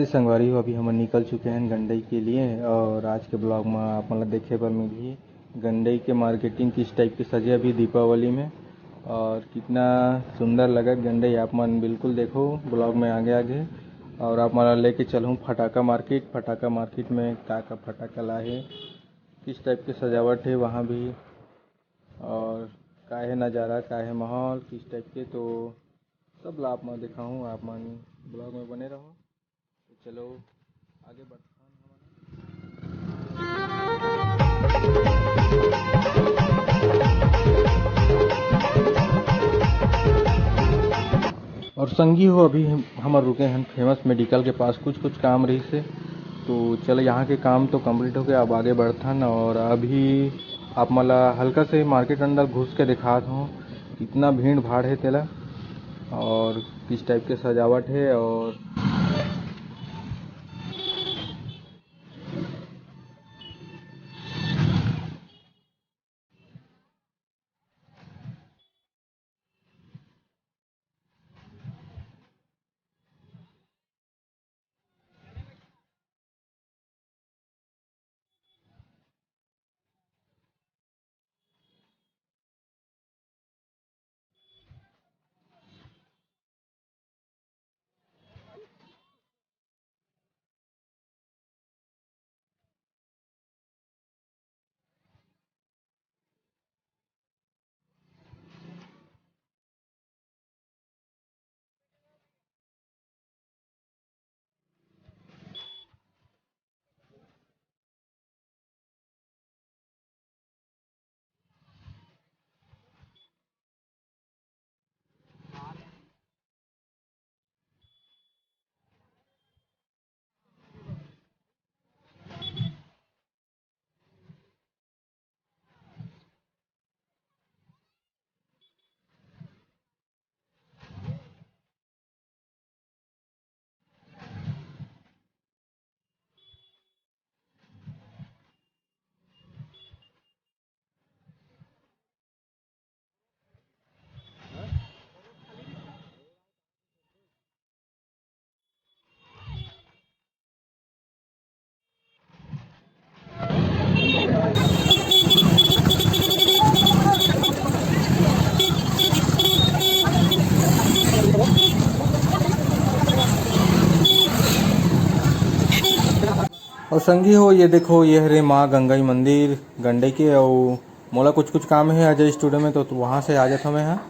संगवारी हो, अभी हम निकल चुके हैं गंडई के लिए। और आज के ब्लॉग में आप मतलब देखे पर मिली गंडई के मार्केटिंग किस टाइप की सजे अभी दीपावली में, और कितना सुंदर लगा गंडई। आप मन बिल्कुल देखो ब्लॉग में आगे आगे। और आप मला लेके चलूँ फटाका मार्केट में का फटाका लाए, किस टाइप की सजावट है वहाँ भी, और का है नज़ारा, का है माहौल किस टाइप के, तो सब ला आप मैं दिखाऊँ। आप मन ब्लॉग में बने रहो। तो चलो आगे बढ़ते हैं। और संगी हो अभी हम रुके हैं फेमस मेडिकल के पास, कुछ काम रही से, तो चलो यहाँ के काम तो कंप्लीट हो गया, अब आगे बढ़थन। और अभी आप मला हल्का से मार्केट अंदर घुस के दिखात हूँ कितना भीड़ भाड़ है तेला, और किस टाइप के सजावट है। और संगी हो ये देखो, ये हरे माँ गंगाई मंदिर गंडई के। और मोला कुछ काम है अजय स्टूडियो में, तो वहाँ से आ जाता मैं। हाँ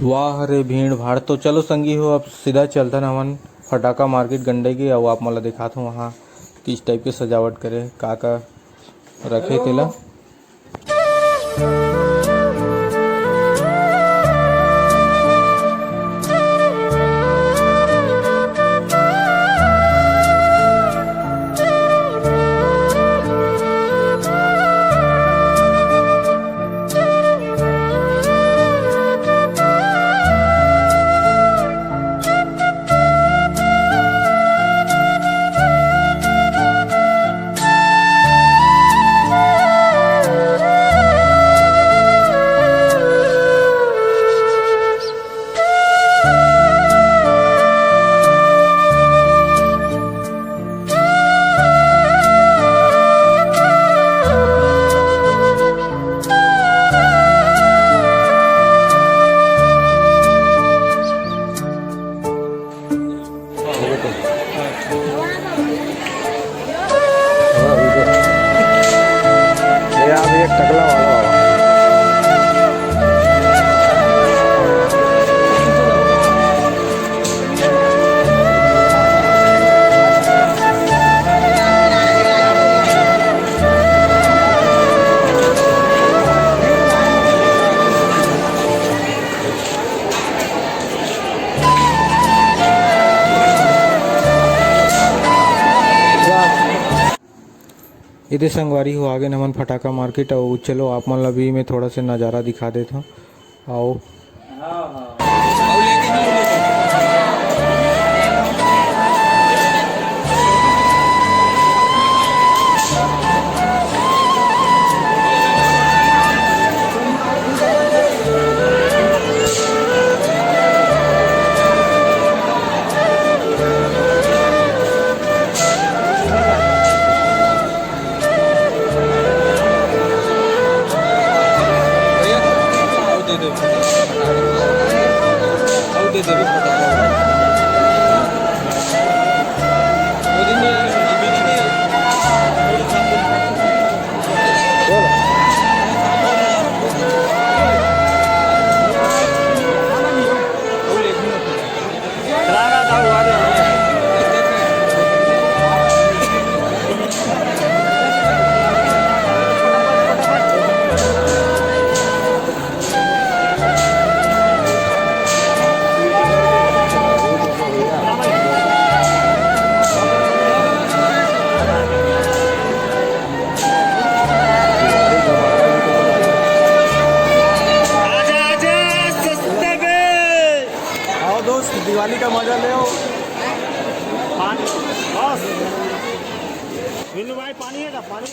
वाह रे भीड़ भाड़। तो चलो संगी हो, अब सीधा चलता हमन फटाका मार्केट गंडई के। और आप मोला दिखात हो वहाँ किस टाइप के सजावट करे, का रखे तेला। एक टकला वाला इधर संगवारी हो आगे नमन फटाका मार्केट। और चलो आप मन ला भी मैं थोड़ा सा नज़ारा दिखा देता हूँ। आओ दिवाली का मजा ले। पानी बस विनू भाई, पानी है ना? पानी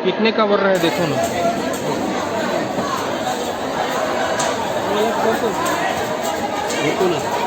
कितने का बढ़ रहा है देखो ना। देखो ना।